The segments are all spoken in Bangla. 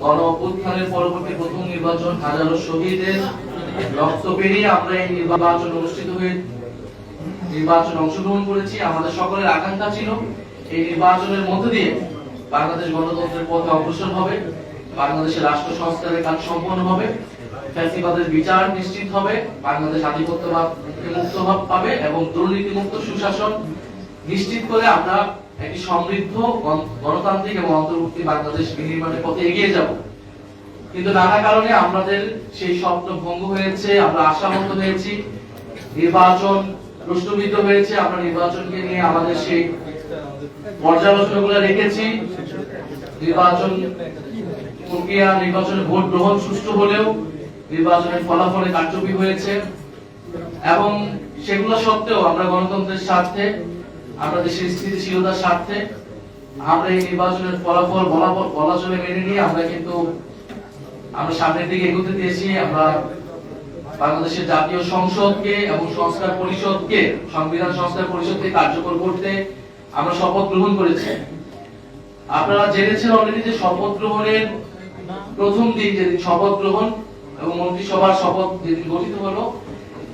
গণ অভ্যুত্থানের পরবর্তী প্রথম নির্বাচন, হাজারো শহীদের রক্ত পেরিয়ে আমরা এই নির্বাচন অনুষ্ঠিত হয়ে নির্বাচনে অংশগ্রহণ করেছি। আমাদের সকলের আকাঙ্ক্ষা ছিল এই নির্বাচনের মধ্য দিয়ে বাংলাদেশ গণতন্ত্রের পথে অগ্রসর হবে, বাংলাদেশের রাষ্ট্র সংস্কারের কাজ সম্পন্ন হবে, ফ্যাসিবাদের বিচার নিশ্চিত হবে, বাংলাদেশ আধিপত্যবাদ মুক্ত পাবে এবং দুর্নীতিমুক্ত সুশাসন নিশ্চিত করে আমরা একটি সমৃদ্ধ গণতান্ত্রিক এবং অন্তর্ভুক্তি বাংলাদেশ বিনির্মাণের পথে এগিয়ে যাব। কিন্তু নানা কারণে আমাদের সেই স্বপ্ন ভঙ্গ হয়েছে, আমরা আশাহত হয়েছি, নির্বাচন প্রশ্নবিদ্ধ হয়েছে। আমরা নির্বাচনকে নিয়ে আমাদের সেই পর্যালোচনাগুলো রেখেছি। নির্বাচন প্রক্রিয়া, নির্বাচনে ভোট গ্রহণ সুষ্ঠু হলেও নির্বাচনের ফলাফলে কারচুপি হয়েছে এবং সেগুলো সত্ত্বেও আমরা গণতন্ত্রের স্বার্থে, আমরা দেশের স্থিতিশীলতার স্বার্থে আমরা এই নির্বাচনের ফলাফল বলা চলে মেনে নিয়ে আমরা সামনের দিকে এগোতে দিয়েছি। আমরা বাংলাদেশের জাতীয় সংসদকে এবং সংস্কার পরিষদকে, সংবিধান সংস্কার পরিষদকে কার্যকর করতে আমরা শপথ গ্রহণ করেছি। আপনারা জেনেছেন অলরেডি যে শপথ গ্রহণের প্রথম দিন, যেদিন শপথ গ্রহণ এবং মন্ত্রিসভার শপথ যেদিন গঠিত হলো,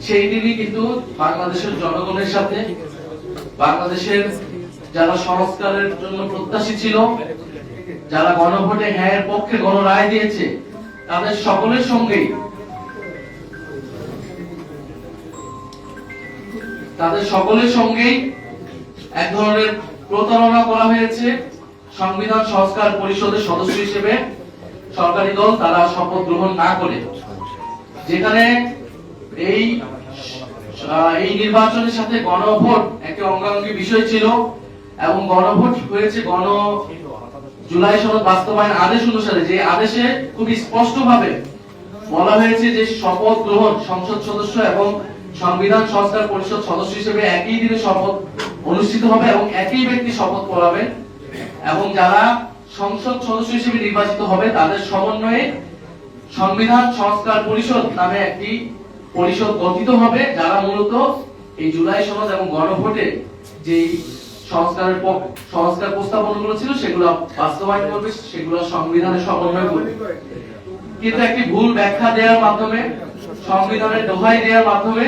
সেই দিনই কিন্তু বাংলাদেশের জনগণের সাথে, বাংলাদেশের যারা সংস্কারের জন্য প্রত্যাশী ছিল, যারা গণভোটে হ্যাঁ এর পক্ষে গণরায় দিয়েছে, তাদের সকলের সঙ্গেই এক ধরনের প্রতারণা করা হয়েছে। সংবিধান সংস্কার পরিষদের সদস্য হিসেবে সরকারি দল তারা শপথ গ্রহণ না করে, যেখানে এই নির্বাচনের সাথে গণভোট একটি অঙ্গাঙ্গী বিষয় ছিল এবং গণভোট হয়েছে জুলাই সনদ বাস্তবায়ন আদেশ অনুসারে, যে আদেশে খুবই স্পষ্টভাবে বলা হয়েছে যে শপথ গ্রহণ সংসদ সদস্য এবং সংবিধান সংস্কার পরিষদ সদস্য হিসেবে একই দিনে শপথ অনুষ্ঠিত হবে এবং একই ব্যক্তি শপথ পড়াবেন এবং যারা সংসদ সদস্য হিসেবে নির্বাচিত হবে তাদের সমন্বয়ে সংবিধান সংস্কার পরিষদ নামে একটি পরিষদ গঠিত হবে, যারা মূলত এই জুলাই সনদ এবং গণভোটে যে সংস্কার প্রস্তাবনাগুলো ছিল সেগুলো বাস্তবায়ন করবে, সেগুলো সংবিধানের সমন্বয় করবে। কিন্তু একটি ভুল ব্যাখ্যা দেওয়ার মাধ্যমে, সংবিধানের দোহাই দেওয়ার মাধ্যমে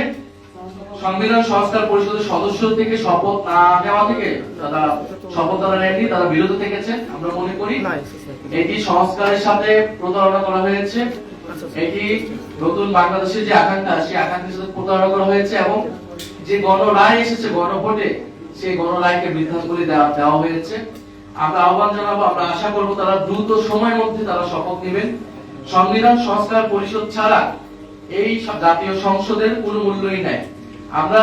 সংবিধান সংস্কার পরিষদের সদস্য থেকে শপথ না নেওয়া থেকে তারা শপথ তারা নেননি, তারা বিরত থেকেছেন। আমরা মনে করি এটি সংস্কারের সাথে প্রতারণা করা হয়েছে, এটি নতুন বাংলাদেশের যে আকাঙ্ক্ষা, সেই আকাঙ্ক্ষার সাথে প্রতারণা করা হয়েছে এবং যে গণরায় এসেছে গণভোটে, সেই গণরায়কে বৃদ্ধাঙ্গুলি দেওয়া হয়েছে। আমরা আহ্বান জানাবো, আমরা আশা করব তারা দ্রুত সময়ের মধ্যে তারা শপথ নেবেন। সংবিধান সংস্কার পরিষদ ছাড়া এই জাতীয় সংসদের কোনো মূল্যই নাই। আমরা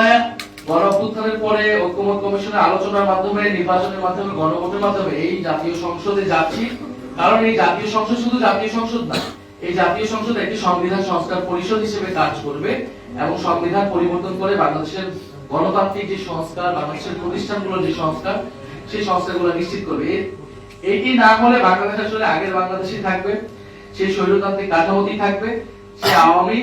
গণ অভ্যুত্থানের পরে ঐক্যমত কমিশনের আলোচনার মাধ্যমে, নির্বাচনের মাধ্যমে, গণভোটের মাধ্যমে এই জাতীয় সংসদে যাচ্ছি, কারণ এই জাতীয় সংসদ শুধু জাতীয় সংসদ না, এই জাতীয় সংসদ একটি সংবিধান সংস্কার পরিষদ হিসেবে কাজ করবে এবং সংবিধান পরিবর্তন করে বাংলাদেশের গণতান্ত্রিক যে সংস্কার, বাংলাদেশের প্রতিষ্ঠানগুলোর যে সংস্কার, সেই সংস্কারগুলো নিশ্চিত করবে। এটি না হলে বাংলাদেশ আসলে আগের বাংলাদেশই থাকবে, সেই স্বৈরতান্ত্রিক কাঠামোতেই থাকবে, সেই আওয়ামী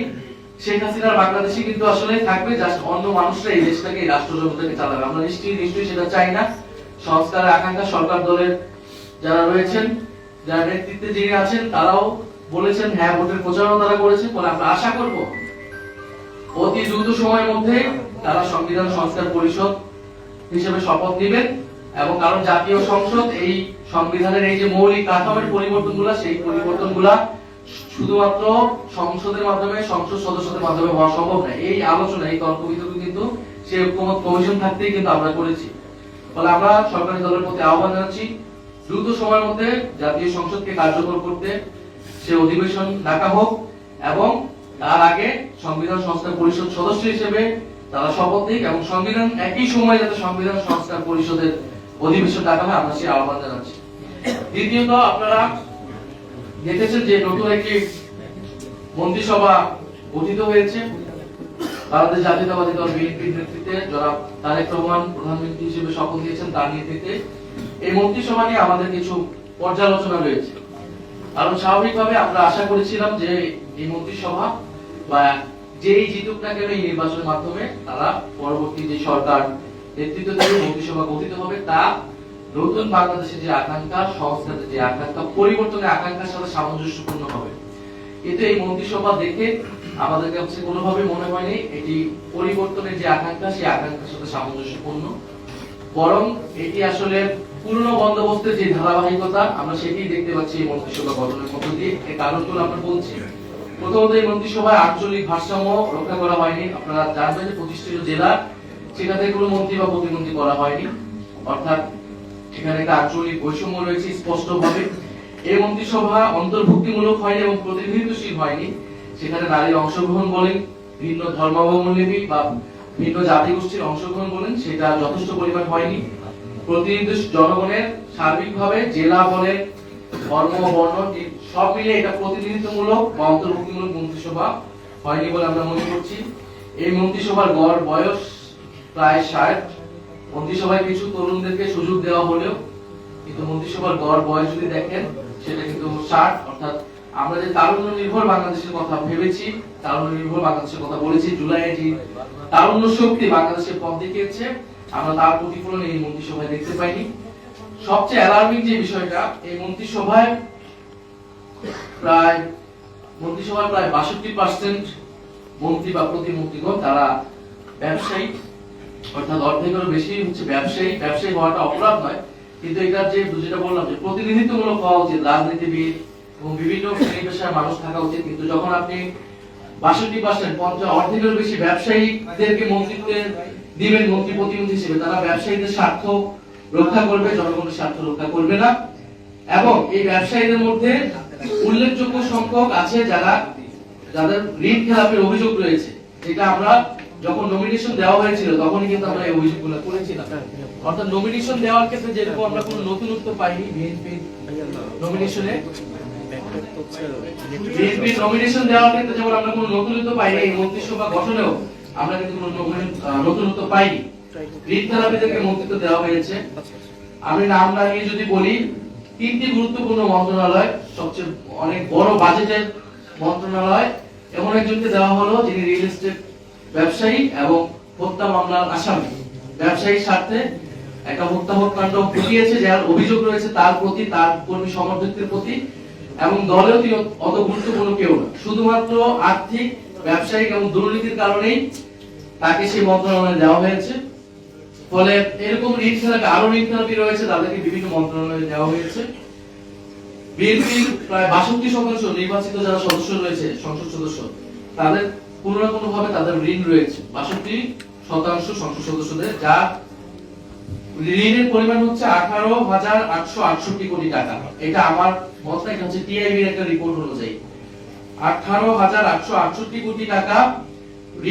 শেখ হাসিনার বাংলাদেশই কিন্তু আসলে থাকবে, জাস্ট অন্য মানুষরা এই দেশটাকে, এই রাষ্ট্র জগৎটাকে চালাবে। আমরা নিশ্চয়ই সেটা চাই না। সংস্কারের আকাঙ্ক্ষা সরকার দলের যারা রয়েছেন, যারা নেতৃত্বে যিনি আছেন, তারাও বলেছেন, হ্যাঁ ভোটের প্রচারণা তারা করেছেন। বলে আমরা আশা করব অতি দ্রুত সময়ের মধ্যে তারা সংবিধান সংস্কার পরিষদ হিসেবে শপথ নেবেন এবং কারণ জাতীয় সংসদ এই সংবিধানের এই যে মৌলিক কাঠামোর পরিবর্তনগুলো, সেই পরিবর্তনগুলো শুধুমাত্র সংসদের মাধ্যমে, সংসদ সদস্যদের মাধ্যমে হওয়া সম্ভব নয়। এই আলোচনা, এই তর্ক বিতর্ক কিন্তু সেই ঐক্যমত কমিশন থাকতেই কিন্তু আমরা করেছি। ফলে আমরা সরকারি দলের প্রতি আহ্বান জানাচ্ছি, দ্রুত সময়ের মধ্যে জাতীয় সংসদকে কার্যকর করতে সে অধিবেশন ডাকা হোক এবং তার আগে সংবিধান সংস্কার পরিষদ সদস্য হিসেবে তারা শপথ নিক এবং সংবিধান একই সময় যাতে সংবিধান সংস্কার পরিষদের অধিবেশন ডাকা হয়, আমরা সেই আহ্বান জানাচ্ছি। দ্বিতীয়ত, আপনারা দেখেছেন যে নতুন একটি মন্ত্রিসভা গঠিত হয়েছে বাংলাদেশ জাতীয়তাবাদী দল বিএনপির নেতৃত্বে। জনাব তারেক রহমান প্রধানমন্ত্রী হিসেবে শপথ নিয়েছেন, তার নেতৃত্বে এই মন্ত্রিসভা নিয়ে আমাদের কিছু পর্যালোচনা রয়েছে। কারণ স্বাভাবিকভাবে আমরা আশা করেছিলাম যে এই মন্ত্রিসভা বা যেই জিতুক না কেন এই নির্বাচনের মাধ্যমে তারা পরবর্তী যে সরকার নেতৃত্ব দেবে, মন্ত্রিসভা গঠিত হবে, তা নতুন বাংলাদেশের যে আকাঙ্ক্ষা, সংস্কারের যে আকাঙ্ক্ষা, পরিবর্তনের আকাঙ্ক্ষার সাথে সামঞ্জস্যপূর্ণ হবে। কিন্তু এই মন্ত্রিসভা দেখে আমাদের কাছে কোনোভাবে মনে হয়নি এটি পরিবর্তনের যে আকাঙ্ক্ষা, সেই আকাঙ্ক্ষার সাথে সামঞ্জস্যপূর্ণ। বরং এটি আসলে পুরনো বন্দোবস্তের যে ধারাবাহিকতা, আমরা সেটি দেখতে পাচ্ছি এই মন্ত্রিসভা গঠনের মধ্য দিয়ে। এর কারণগুলো আমরা বলছি। প্রথমত, এই মন্ত্রিসভায় আঞ্চলিক ভারসাম্য রক্ষা করা হয়নি। আপনারা জানবেন যে 25টি জেলা, সেখানে কোনো মন্ত্রী বা প্রতিমন্ত্রী করা হয়নি, অর্থাৎ এখানে একটা আঞ্চলিক বৈষম্য রয়েছে স্পষ্টভাবে। এই মন্ত্রিসভা অন্তর্ভুক্তিমূলক হয়নি এবং প্রতিনিধিত্বশীল হয়নি। সেখানে নারীর অংশগ্রহণ বলেন, ভিন্ন ধর্মাবলম্বী বা ভিন্ন জাতিগোষ্ঠীর অংশগ্রহণ বলেন, সেটা যথেষ্ট পরিমাণ হয়নি। প্রতিনিধি জনগণের সার্বিকভাবে জেলা বলেন, ধর্ম, বর্ণ সব মিলে এটা প্রতিনিধিত্বমূলক বা অন্তর্ভুক্তিমূলক মন্ত্রিসভা হয়নি বলে আমরা মনে করছি। এই মন্ত্রিসভার গড় বয়স প্রায় 60। মন্ত্রিসভায় কিছু তরুণদেরকে সুযোগ দেওয়া হলেও কিন্তু মন্ত্রিসভার গড় বয়স যদি দেখেন সেটা কিন্তু 60। অর্থাৎ আমরা যে তারুণ্য নির্ভর বাংলাদেশের কথা ভেবেছি, তারুণ্য নির্ভর বাংলাদেশের কথা বলেছি, জুলাইয়ে যে তারুণ্য শক্তি বাংলাদেশের পথ দেখিয়েছে, আমরা তার প্রতিফলন এই মন্ত্রিসভায় দেখতে পাইনি। সবচেয়ে অ্যালার্মিং যে বিষয়টা, এই মন্ত্রিসভায় প্রায় 62% মন্ত্রী বা প্রতিমন্ত্রীগণ তারা ব্যবসায়ী, অর্থাৎ অর্ধেকেরও বেশি হচ্ছে ব্যবসায়ী। ব্যবসায়ী হওয়াটা অপরাধ নয়, কিন্তু এটা যেটা বললাম যে প্রতিনিধিত্বমূলক হওয়া উচিত, রাজনীতিবিদ এবং বিভিন্ন শ্রেণী পেশার মানুষ থাকা উচিত। কিন্তু যখন আপনি 62% অর্ধেকেরও বেশি ব্যবসায়ীদেরকে মন্ত্রিত্বে দিবেন মন্ত্রী প্রতিমন্ত্রী হিসেবে, তারা ব্যবসায়ীদের স্বার্থ রক্ষা করবে, জনগণের স্বার্থ রক্ষা করবে না। এবং এই ব্যবসায়ীদের মধ্যে উল্লেখযোগ্য সংখ্যক আছে যাদের ঋণ খেলাপের অভিযোগ রয়েছে, যেটা আমরা যখন নমিনেশন দেওয়া হয়েছিল তখনই কিন্তু আমরা এই অভিযোগগুলো করেছিলাম। অর্থাৎ নমিনেশন দেওয়ার ক্ষেত্রে যেরকম আমরা কোনো নতুনত্ব পাইনি, বিএনপি নমিনেশন দেওয়ার ক্ষেত্রে যেমন আমরা কোনো নতুনত্ব পাইনি, এই মন্ত্রিসভা গঠনেও আমরা কিন্তু কোনো নতুনত্ব পাইনি। ঋণ খেলাপিদেরকে মন্ত্রিত্ব দেওয়া হয়েছে। আমি নাম না নিয়ে যদি বলি, 3টি গুরুত্বপূর্ণ মন্ত্রণালয়, সবচেয়ে অনেক বড় বাজেটের মন্ত্রণালয় এমন একজনকে দেওয়া হলো যিনি রিয়েল এস্টেট ব্যবসায়ী এবং হত্যা মামলার আসামি। ব্যবসায়ীর স্বার্থে একটা হত্যাকাণ্ড ঘটিয়েছে, যার অভিযোগ রয়েছে তার প্রতি, তার কর্মী সমর্থকদের প্রতি, এবং দলেও তিনি অত গুরুত্বপূর্ণ কেউ না। শুধুমাত্র আর্থিক, ব্যবসায়িক এবং দুর্নীতির কারণেই তাকে সেই মন্ত্রণালয়ে দেওয়া হয়েছে। ফলে এরকম ঋণ খেলাপি, আরো ঋণ খেলাপি রয়েছে, তাদেরকে বিভিন্ন মন্ত্রণালয়ে দেওয়া হয়েছে। বিএনপির প্রায় 62% নির্বাচিত যারা সদস্য রয়েছে, সংসদ সদস্য, তাদের কোনো না কোনো ভাবে তাদের ঋণ রয়েছে। 62% সংসদ সদস্যদের, যা ঋণের পরিমাণ হচ্ছে 18,868 কোটি টাকা। এটা আমার মত না, এটা হচ্ছে টিআইবি এর একটা রিপোর্ট অনুযায়ী 18,868 কোটি টাকা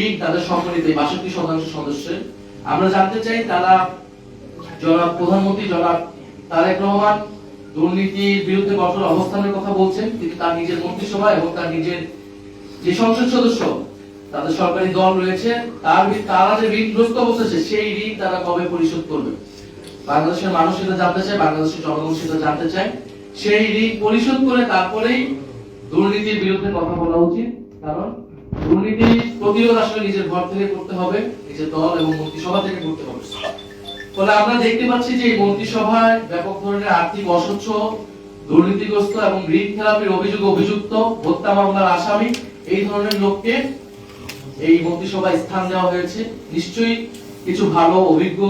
ঋণ তাদের সম্মানিত 62% সদস্যের। আমরা জানতে চাই তারা জনাব প্রধানমন্ত্রী জনাব তারেক রহমান দুর্নীতির বিরুদ্ধে কঠোর অবস্থানের কথা বলছেন, কিন্তু তার নিজের মন্ত্রিসভা এবং তার নিজের যে সংসদ সদস্য, তাদের সরকারি দল রয়েছে, তারা যে ঋণগ্রস্ত অবস্থা, সেই ঋণ তারা কবে পরিশোধ করবে? বাংলাদেশের মানুষ সেটা জানতে চায়, বাংলাদেশের জনগণ সেটা জানতে চায়। সেই ঋণ পরিশোধ করে তারপরেই দুর্নীতির বিরুদ্ধে কথা বলা উচিত। কারণ দুর্নীতি প্রতিরোধ আসলে নিজের ঘর থেকে করতে হবে, নিজের দল এবং মন্ত্রিসভা থেকে করতে হবে। ফলে আমরা দেখতে পাচ্ছি যে এই মন্ত্রিসভায় ব্যাপক ধরনের আর্থিক অস্বচ্ছ, দুর্নীতিগ্রস্ত এবং ঋণ খেলাপির অভিযুক্ত, হত্যা মামলার আসামি, এই ধরনের লোককে এই মন্ত্রিসভায় স্থান দেওয়া হয়েছে। নিশ্চয়ই কিছু ভালো অভিজ্ঞ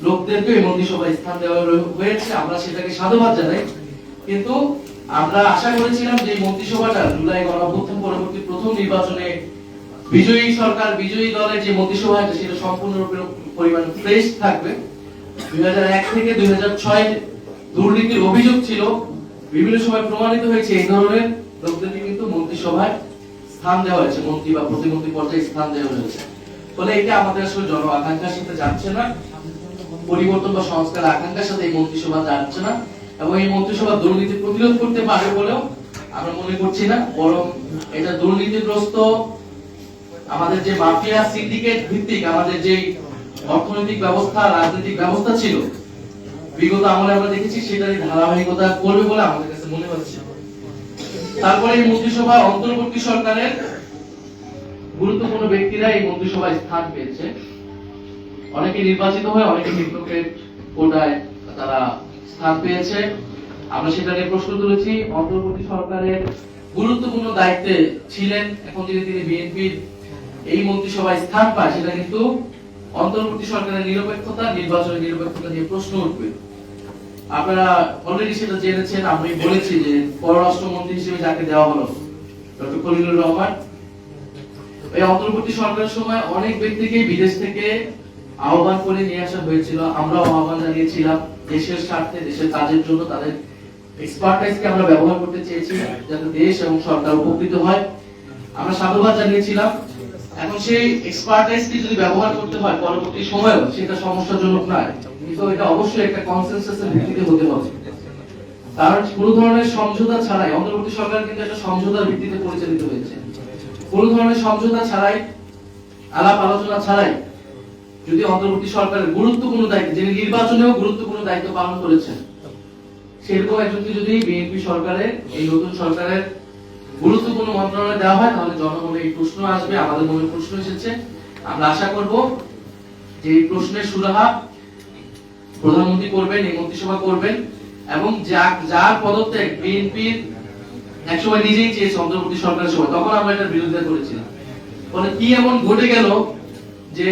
লোকদেরকে এই মন্ত্রিসভায় স্থান দেওয়া হয়েছে, আমরা সেটাকে সাধুবাদ জানাই। কিন্তু আমরা আশা করেছিলাম যে এই মন্ত্রিসভাটা জুলাই গণঅভ্যুত্থান পরবর্তী প্রথম নির্বাচনে বিজয়ী সরকার, বিজয়ী দলের যে মন্ত্রিসভা আছে সেটা সম্পূর্ণরূপে পরিমাণ ফ্রেশ থাকবে। 2001 থেকে 2006 দুর্নীতির অভিযোগ ছিল, বিভিন্ন সময় প্রমাণিত হয়েছে, এই ধরনের লোকদেরকে কিন্তু মন্ত্রিসভায় স্থান দেওয়া হয়েছে, মন্ত্রী বা প্রতিমন্ত্রী পর্যায়ে স্থান দেওয়া হয়েছে। ফলে এটা আমাদের আসলে জন আকাঙ্ক্ষার সাথে যাচ্ছে না, পরিবর্তন বা সংস্কার আকাঙ্ক্ষার সাথে এই মন্ত্রিসভা যাচ্ছে না, এবং এই মন্ত্রিসভা দুর্নীতি প্রতিরোধ করতে পারবে বলেও আমরা মনে করছি না। বরং এটা দুর্নীতিগ্রস্ত আমাদের যে মাফিয়া সিন্ডিকেট ভিত্তিক আমাদের যে অর্থনৈতিক ব্যবস্থা, রাজনৈতিক ব্যবস্থা ছিল বিগত আমলে আমরা দেখেছি, সেটারই ধারাবাহিকতা করবে বলে আমাদের কাছে মনে হচ্ছে। তারপরে এই মন্ত্রিসভা অন্তর্বর্তী সরকারের গুরুত্বপূর্ণ ব্যক্তিরা এই মন্ত্রিসভায় স্থান পেয়েছে। অনেকে নির্বাচিত হয়ে, অনেকে টিকটকের কোটায় তারা স্থান পেয়েছে। আমরা সেটা নিয়ে প্রশ্ন তুলেছি। অন্তর্বর্তী সরকারের গুরুত্বপূর্ণ দায়িত্বে ছিলেন, এখন যদি তিনি বিএনপির এই মন্ত্রিসভায় স্থান পায়, সেটা কিন্তু অন্তর্বর্তী সরকারের নিরপেক্ষতা, নির্বাচনের নিরপেক্ষতা নিয়ে প্রশ্ন উঠবে। আপনারা অলরেডি সেটা জেনেছেন, আমি বলেছি যে পররাষ্ট্রমন্ত্রী হিসেবে যাকে দেওয়া হলো ডক্টর খলিলুর রহমান, এই অন্তর্বর্তী সরকারের সময় অনেক ব্যক্তিকে বিদেশ থেকে আহ্বান করে নিয়ে আসা হয়েছিল। আমরাও আহ্বান জানিয়েছিলাম দেশের স্বার্থে, দেশের কাজের জন্য তাদের এক্সপার্টাইজকে আমরা ব্যবহার করতে চেয়েছি যাতে দেশ এবং সরকার উপকৃত হয়। আমরা সাধুবাদ জানিয়েছিলাম। এখন সেই এক্সপার্টাইজকে যদি ব্যবহার করতে হয় পরবর্তী সময়েও, সেটা সমস্যাজনক নয়, কিন্তু এটা অবশ্যই একটা কনসেনসাসের ভিত্তিতে হতে হবে। কারণ কোনো ধরনের সমঝোতা ছাড়াই অন্তর্বর্তী সরকার কিন্তু একটা সমঝোতার ভিত্তিতে পরিচালিত হয়েছে। কোনো ধরনের সমঝোতা ছাড়াই, আলাপ আলোচনা ছাড়াই যদি অন্তর্বর্তী সরকারের গুরুত্বপূর্ণ দায়িত্ব, যিনি নির্বাচনেও গুরুত্বপূর্ণ দায়িত্ব পালন করেছেন, সেরকম একজনকে যদি বিএনপি সরকারের, এই নতুন সরকারের গুরুত্বপূর্ণ মন্ত্রণালয় দেওয়া হয়, তাহলে জনমনে এই প্রশ্ন আসবে, আমাদের মনে প্রশ্ন এসেছে। আমরা আশা করব যে এই প্রশ্নের সুরাহা প্রধানমন্ত্রী করবেন, এই মন্ত্রিসভা করবেন, এবং যার পদত্যাগ বিএনপির একসময় নিজেই চেয়েছে অন্তর্বর্তী সরকারের সময়, তখন আমরা এটার বিরোধিতা করেছিলাম। ফলে কি এমন ঘটে গেল যে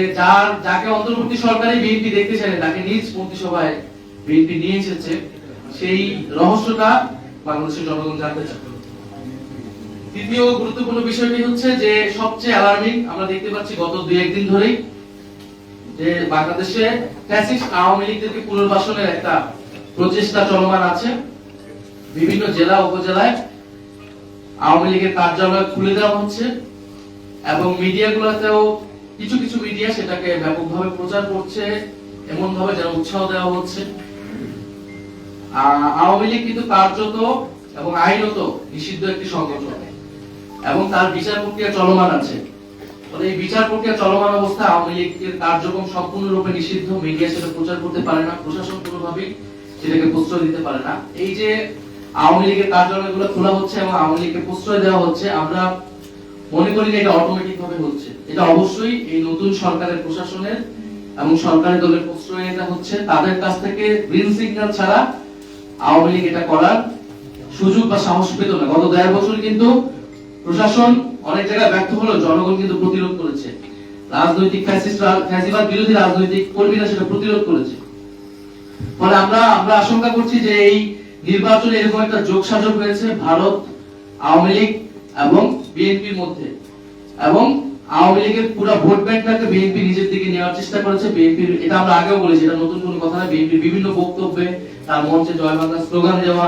যাকে অন্তর্বর্তী সরকারই বিএনপি দেখতে চায়, তাকে নিজ মন্ত্রিসভায় বিএনপি নিয়ে এসেছে, সেই রহস্যটা বাংলাদেশের জনগণ জানতে চায়। দ্বিতীয় গুরুত্বপূর্ণ বিষয়টি হচ্ছে যে সবচেয়ে অ্যালার্মিং আমরা দেখতে পাচ্ছি গত 2-1 দিন ধরেই, যে বাংলাদেশে ফ্যাসিস্ট আওয়ামী লীগকে পুনর্বাসনের একটা প্রচেষ্টা চলমান আছে। বিভিন্ন জেলা উপজেলায় আওয়ামী লীগের কার্যালয় খুলে দেওয়া হচ্ছে, এবং মিডিয়াগুলোতেও কিছু কিছু মিডিয়া সেটাকে ব্যাপকভাবে প্রচার করছে, এমন ভাবে যেন উৎসাহ দেওয়া হচ্ছে। আওয়ামী লীগ কিন্তু কার্যত এবং আইনত নিষিদ্ধ একটি সংগঠন, এবং তার বিচার প্রক্রিয়া চলমান আছে। ফলে এই বিচার প্রক্রিয়া চলমান অবস্থায় আওয়ামী লীগের কার্যক্রম সম্পূর্ণরূপে নিষিদ্ধ, মিডিয়া সেটা প্রচার করতে পারে না, প্রশাসন কোনোভাবেই সেটাকে প্রশ্রয় দিতে পারে না। এই যে আওয়ামী লীগের কার্যালয়গুলো খোলা হচ্ছে এবং আওয়ামী লীগকে প্রশ্রয় দেওয়া হচ্ছে, আমরা মনে করি যে এটা অটোমেটিক ভাবে হচ্ছে। এটা অবশ্যই এই নতুন সরকারের প্রশাসনের এবং সরকারি দলের প্রশ্রয় এটা হচ্ছে, তাদের কাছ থেকে গ্রিন সিগন্যাল ছাড়া আওয়ামী লীগ এটা করার সুযোগ বা সাহস পেত না। গত 1.5 বছর কিন্তু প্রশাসন অনেক জায়গায় ব্যর্থ হলো, জনগণ কিন্তু প্রতিরোধ করেছে। রাজনৈতিক ফ্যাসিবাদ বিরোধী রাজনৈতিক কর্মীরা সেটা প্রতিরোধ করেছে। ফলে আমরা আশঙ্কা করছি যে এই নির্বাচনে এরকম একটা যোগসাজশ হয়েছে ভারত, আওয়ামী লীগ এবং বিএনপির মধ্যে, এবং আওয়ামী লীগের পুরো ভোট ব্যাংকটাকে বিএনপি নিজের দিকে নেওয়ার চেষ্টা করেছে। বিএনপির, এটা আমরা আগেও বলেছি, এটা নতুন কোনো কথা না, বিএনপির বিভিন্ন বক্তব্যে, তার মঞ্চে জয় বাংলা স্লোগান দেওয়া,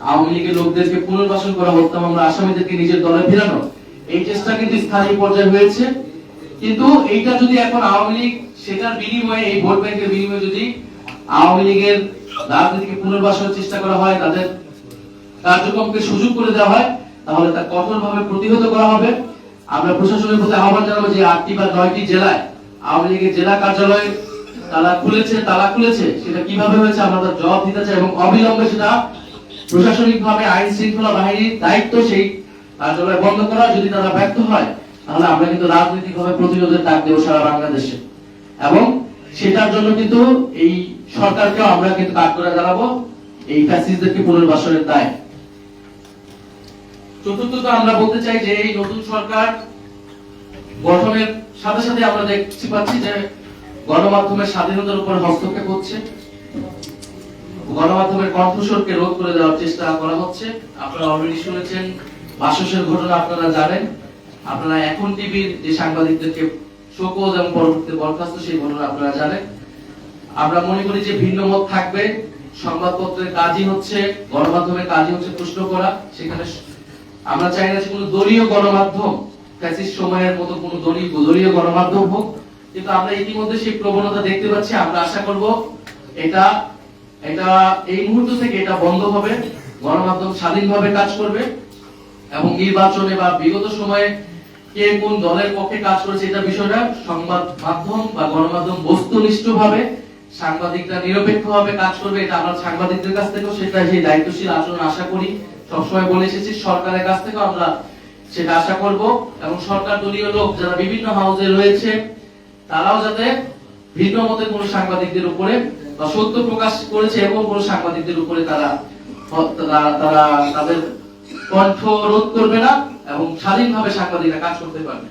আওয়ামী লীগের লোকদেরকে পুনর্বাসন করা, হত্যা মামলা আসামিদেরকে নিজের দলে ফেরানো, এই চেষ্টা কিন্তু স্থানীয় পর্যায়ে হয়েছে। কিন্তু এইটা যদি এখন আওয়ামী লীগ সেটার বিনিময়ে, এই ভোট ব্যাংকের বিনিময়ে যদি আওয়ামী লীগের রাজনীতিকে পুনর্বাসনের চেষ্টা করা হয়, তাদের কার্যক্রমকে সুযোগ করে দেওয়া হয়, তাহলে তা কঠোরভাবে প্রতিহত করা হবে। আমরা প্রশাসনের প্রতি আহ্বান জানাবো যে 8টি বা 9টি জেলায় আওয়ামী লীগের জেলা কার্যালয় তালা খুলেছে, সেটা কিভাবে হয়েছে আমরা তার জবাব দিতে চাই, এবং অবিলম্বে সেটা প্রশাসনিকভাবে আইন শৃঙ্খলা বাহিনীর দায়িত্ব সেই কার্যালয় বন্ধ করা। যদি তারা ব্যর্থ হয়, তাহলে আমরা কিন্তু রাজনৈতিকভাবে প্রতিরোধের ডাক দেব সারা বাংলাদেশে, এবং সেটার জন্য কিন্তু এই সরকারকেও আমরা কিন্তু কাজ করে দাঁড়াবো, এই ফ্যাসিস্টদেরকে পুনর্বাসনের দায়। চতুর্থত আমরা বলতে চাই যে এই নতুন সরকার গঠনের সাথে সাথে আমরা দেখতে পাচ্ছি যে গণমাধ্যমের স্বাধীনতার উপর হস্তক্ষেপ হচ্ছে, গণমাধ্যমের কণ্ঠস্বরকে রোধ করে দেওয়ার চেষ্টা করা হচ্ছে। আপনারা অলরেডি শুনেছেন বাসসের ঘটনা, আপনারা জানেন, আপনারা এখন টিভির যে সাংবাদিকদেরকে শোকজ এবং পরবর্তীতে বরখাস্ত, সেই ঘটনা আপনারা জানেন। আমরা মনে করি যে ভিন্ন মত থাকবে, সংবাদপত্রের কাজই হচ্ছে, গণমাধ্যমের কাজই হচ্ছে প্রশ্ন করা। সেখানে আমরা চাই না যে কোনো দলীয় গণমাধ্যম, ফ্যাসিস্ট সময়ের মতো কোনো দলীয় গণমাধ্যম হোক, কিন্তু আমরা ইতিমধ্যে সেই প্রবণতা দেখতে পাচ্ছি। আমরা আশা করব এটা এই মুহূর্ত থেকে এটা বন্ধ হবে, গণমাধ্যম স্বাধীনভাবে কাজ করবে, এবং নির্বাচনে বা বিগত সময়ে কে কোন দলের পক্ষে কাজ করেছে এটা বিষয়টা সংবাদ মাধ্যম বা গণমাধ্যম বস্তুনিষ্ঠভাবে, সাংবাদিকরা নিরপেক্ষভাবে কাজ করবে। এটা আমরা সাংবাদিকদের কাছ থেকেও সেটা সেই দায়িত্বশীল আচরণ আশা করি, সবসময় বলে এসেছি। সরকারের কাছ থেকেও আমরা সেটা আশা করব, এবং সরকার দলীয় লোক যারা বিভিন্ন হাউসে রয়েছে, তারাও যাতে ভিন্ন মতের কোনো সাংবাদিকদের উপরে বা সত্য প্রকাশ করেছে এমন কোন সাংবাদিকদের উপরে তারা তাদের কণ্ঠ রোধ করবে না এবং স্বাধীনভাবে সাংবাদিকরা কাজ করতে পারবে।